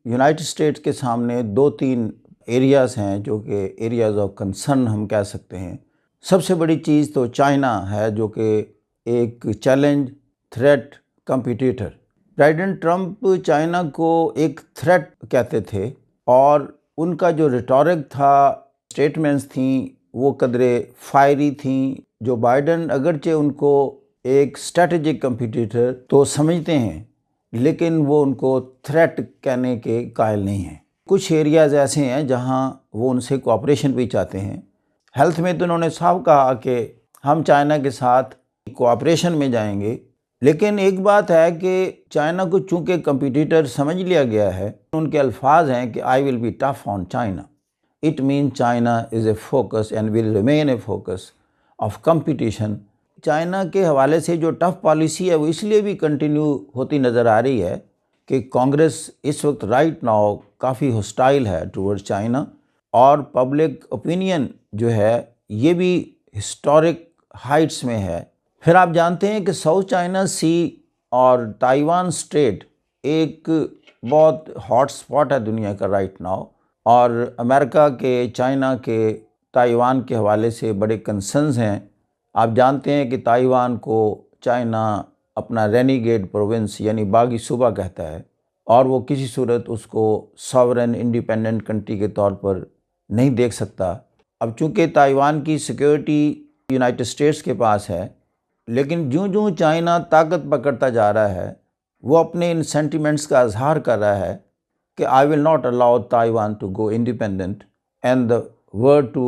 United States کے سامنے 2-3 areas ہیں جو کہ ایریاز آف کنسرن ہم کہہ سکتے ہیں۔ سب سے بڑی چیز تو چائنا ہے جو کہ ایک challenge, threat, competitor. President Trump China کو ایک تھریٹ کہتے تھے اور ان کا جو ریٹورک تھا، سٹیٹمنٹس تھیں، وہ قدرے فائری تھیں۔ جو بائیڈن اگرچہ ان کو ایک اسٹریٹجک کمپیٹیٹر تو سمجھتے ہیں، لیکن وہ ان کو تھریٹ کہنے کے قائل نہیں ہیں۔ کچھ ایریاز ایسے ہیں جہاں وہ ان سے کوآپریشن بھی چاہتے ہیں۔ ہیلتھ میں تو انہوں نے صاف کہا کہ ہم چائنا کے ساتھ کوآپریشن میں جائیں گے، لیکن ایک بات ہے کہ چائنا کو چونکہ کمپیٹیٹر سمجھ لیا گیا ہے، ان کے الفاظ ہیں کہ I will be tough on China. It means China is a focus and will remain a focus of competition. China کے حوالے سے جو ٹف پالیسی ہے وہ اس لیے بھی کنٹینیو ہوتی نظر آ رہی ہے کہ کانگریس اس وقت رائٹ ناؤ کافی ہوسٹائل ہے ٹورڈ چائنا، اور پبلک اوپینین جو ہے یہ بھی ہسٹورک ہائٹس میں ہے۔ پھر آپ جانتے ہیں کہ ساؤتھ چائنا سی اور تائیوان اسٹریٹ ایک بہت ہاٹ سپاٹ ہے دنیا کا رائٹ ناؤ، اور امریکہ کے، چائنا کے، تائیوان کے حوالے سے بڑے کنسرنز ہیں۔ آپ جانتے ہیں کہ تائیوان کو چائنا اپنا رینیگیڈ پروونس یعنی باغی صوبہ کہتا ہے، اور وہ کسی صورت اس کو ساورن انڈیپینڈنٹ کنٹری کے طور پر نہیں دیکھ سکتا۔ اب چونکہ تائیوان کی سیکیورٹی یونائٹڈ اسٹیٹس کے پاس ہے، لیکن جوں چائنا طاقت پکڑتا جا رہا ہے، وہ اپنے ان سینٹیمنٹس کا اظہار کر رہا ہے کہ I will not allow Taiwan to go independent and the world to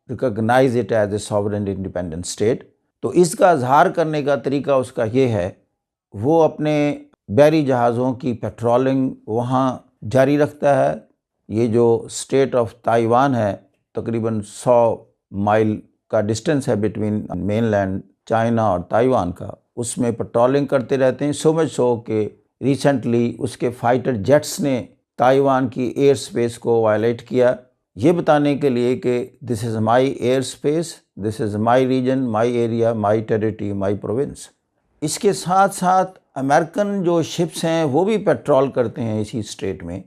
recognize it as a sovereign independent state۔ تو اس کا اظہار کرنے کا طریقہ اس کا یہ ہے، وہ اپنے بحری جہازوں کی پیٹرولنگ وہاں جاری رکھتا ہے۔ یہ جو اسٹیٹ آف تائیوان ہے، تقریباً 100 مائل کا ڈسٹنس ہے بٹوین مین لینڈ چائنا اور تائیوان کا، اس میں پیٹرولنگ کرتے رہتے ہیں۔ سو مچ سو کہ ریسنٹلی اس کے فائٹر جیٹس نے تائیوان کی ایئر سپیس کو وائلیٹ کیا، یہ بتانے کے لیے کہ this is my air space, this is my region, my area, my territory, my province. اس کے ساتھ ساتھ امریکن جو شپس ہیں وہ بھی پیٹرول کرتے ہیں اسی اسٹریٹ میں،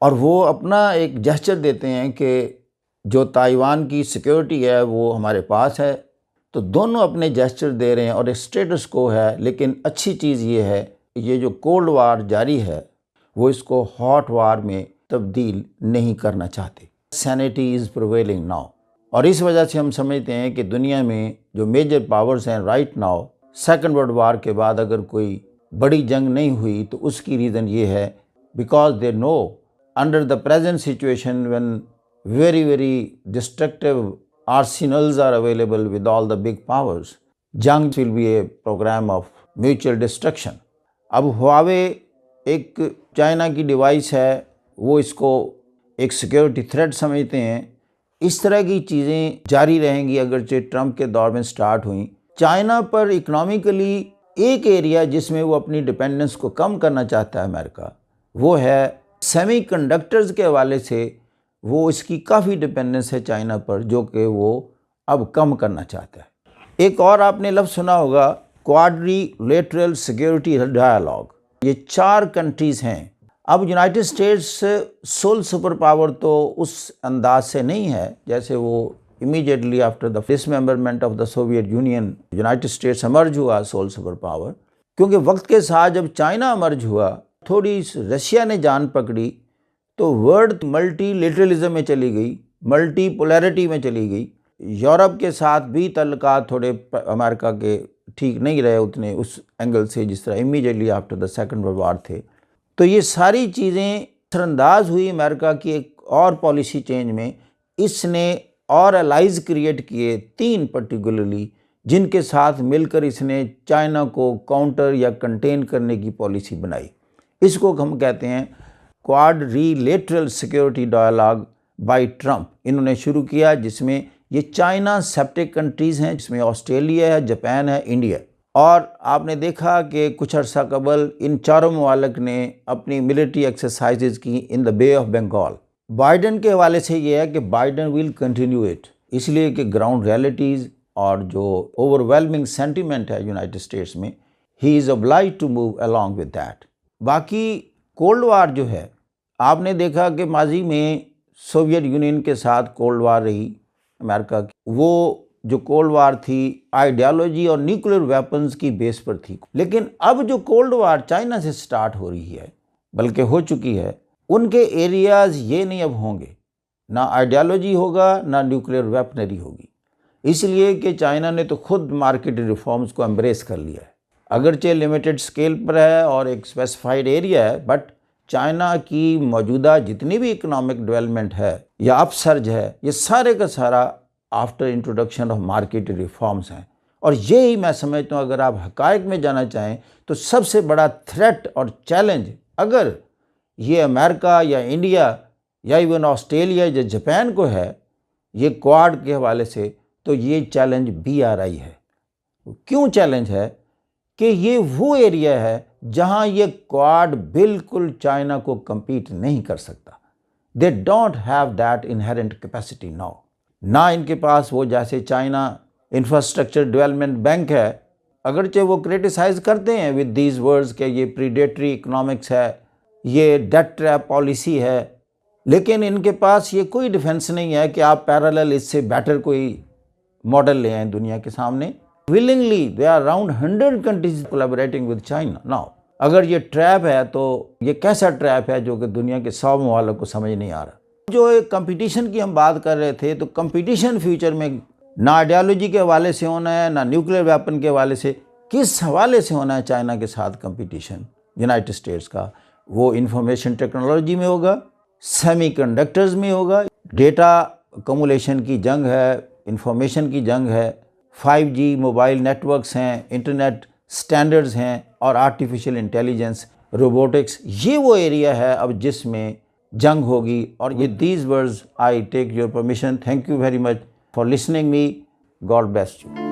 اور وہ اپنا ایک جسچر دیتے ہیں کہ جو تائیوان کی سیکیورٹی ہے وہ ہمارے پاس ہے۔ تو دونوں اپنے جسچر دے رہے ہیں اور ایک سٹیٹس کو ہے، لیکن اچھی چیز یہ ہے یہ جو کولڈ وار جاری ہے وہ اس کو ہاٹ وار میں تبدیل نہیں کرنا چاہتے۔ سینٹی از پرویلنگ ناؤ، اور اس وجہ سے ہم سمجھتے ہیں کہ دنیا میں جو میجر پاورز ہیں right now, second world war کے بعد اگر کوئی بڑی جنگ نہیں ہوئی تو اس کی ریزن یہ ہے because they know under the present situation when very destructive arsenals are available with all the big powers, jang will be a program of mutual destruction۔ اب ہواوے ایک چائنا کی ڈیوائس ہے، وہ اس کو ایک سیکیورٹی تھریٹ سمجھتے ہیں۔ اس طرح کی چیزیں جاری رہیں گی اگرچہ ٹرمپ کے دور میں سٹارٹ ہوئیں۔ چائنا پر اکنامیکلی ایک ایریا جس میں وہ اپنی ڈیپینڈنس کو کم کرنا چاہتا ہے امریکہ، وہ ہے سیمی کنڈکٹرز کے حوالے سے وہ اس کی کافی ڈیپینڈنس ہے چائنا پر، جو کہ وہ اب کم کرنا چاہتا ہے۔ ایک اور آپ نے لفظ سنا ہوگا، کوادری لیٹرل سیکیورٹی ڈائلاگ۔ یہ 4 کنٹریز ہیں۔ اب United States sole super power تو اس انداز سے نہیں ہے جیسے وہ immediately after the dismemberment of the Soviet Union United States emerge ہوا سول سپر پاور، کیونکہ وقت کے ساتھ جب چائنا امرج ہوا، تھوڑی رشیا نے جان پکڑی تو ورلڈ ملٹی لیٹرلزم میں چلی گئی، ملٹی پولیرٹی میں چلی گئی۔ یورپ کے ساتھ بھی تعلقات تھوڑے امریکہ کے ٹھیک نہیں رہے اتنے اس اینگل سے جس طرح immediately after the second world war تھے۔ تو یہ ساری چیزیں اثر انداز ہوئی امریکہ کی ایک اور پالیسی چینج میں۔ اس نے اور الائز کریٹ کیے 3 پرٹیکولرلی، جن کے ساتھ مل کر اس نے چائنا کو کاؤنٹر یا کنٹین کرنے کی پالیسی بنائی۔ اس کو ہم کہتے ہیں کوادریلیٹرل سیکیورٹی ڈائلاگ بائی ٹرمپ۔ انہوں نے شروع کیا جس میں یہ چائنا سیپٹک کنٹریز ہیں، جس میں آسٹریلیا ہے، جاپان ہے، انڈیا۔ اور آپ نے دیکھا کہ کچھ عرصہ قبل ان چاروں ممالک نے اپنی ملٹری ایکسرسائزز کی ان دا بے آف بنگال۔ بائیڈن کے حوالے سے یہ ہے کہ بائیڈن ول کنٹینیو اٹ، اس لیے کہ گراؤنڈ ریئلٹیز اور جو اوور ویلمنگ سینٹیمنٹ ہے یونائٹڈ اسٹیٹس میں، he is obliged to move along with that۔ باقی کولڈ وار جو ہے آپ نے دیکھا کہ ماضی میں سوویت یونین کے ساتھ کولڈ وار رہی امریکہ کی، وہ جو کولڈ وار تھی آئیڈیالوجی اور نیوکلیر ویپنز کی بیس پر تھی، لیکن اب جو کولڈ وار چائنا سے سٹارٹ ہو رہی ہے بلکہ ہو چکی ہے، ان کے ایریاز یہ نہیں اب ہوں گے، نہ آئیڈیالوجی ہوگا نہ نیوکلیر ویپنری ہوگی، اس لیے کہ چائنا نے تو خود مارکیٹ ریفارمز کو امبریس کر لیا ہے، اگرچہ لیمیٹڈ سکیل پر ہے اور ایک اسپیسیفائڈ ایریا ہے، بٹ چائنا کی موجودہ جتنی بھی اکنامک ڈیولپمنٹ ہے یا اپ سرج ہے، یہ سارے کا سارا after introduction of market reforms ہیں، اور یہی میں سمجھتا ہوں اگر آپ حقائق میں جانا چاہیں تو سب سے بڑا تھریٹ اور چیلنج اگر یہ امریکہ یا انڈیا یا ایون آسٹریلیا یا جاپان کو ہے یہ کوآڈ کے حوالے سے، تو یہ چیلنج BRI ہے۔ کیوں چیلنج ہے؟ کہ یہ وہ ایریا ہے جہاں یہ کوآڈ بالکل چائنا کو کمپیٹ نہیں کر سکتا۔ They don't have that inherent capacity now, نہ ان کے پاس وہ جیسے چائنا انفراسٹرکچر ڈیولپمنٹ بینک ہے، اگرچہ وہ کرٹیسائز کرتے ہیں ود دیز ورڈز کہ یہ پریڈیٹری اکنامکس ہے، یہ ڈیٹ ٹریپ پالیسی ہے، لیکن ان کے پاس یہ کوئی ڈیفنس نہیں ہے کہ آپ پیرالل اس سے بیٹر کوئی ماڈل لے آئیں دنیا کے سامنے۔ willingly there are around 100 countries collaborating with China now۔ اگر یہ ٹریپ ہے تو یہ کیسا ٹریپ ہے جو کہ دنیا کے 100 ممالک کو سمجھ نہیں آ رہا۔ جو ایک کمپٹیشن کی ہم بات کر رہے تھے، تو کمپٹیشن فیوچر میں نہ آئیڈیالوجی کے حوالے سے ہونا ہے، نہ نیوکلیر ویپن کے حوالے سے، کس حوالے سے ہونا ہے چائنا کے ساتھ کمپٹیشن یونائٹڈ اسٹیٹس کا؟ وہ انفارمیشن ٹیکنالوجی میں ہوگا، سیمی کنڈکٹرز میں ہوگا، ڈیٹا کمولیشن کی جنگ ہے، انفارمیشن کی جنگ ہے، 5G موبائل نیٹ ورکس ہیں، انٹرنیٹ سٹینڈرڈز ہیں، اور آرٹیفیشل انٹیلیجنس، روبوٹکس، یہ وہ ایریا ہے اب جس میں جنگ ہوگی۔ اور یہ these words I take your permission, thank you very much for listening me, God bless you.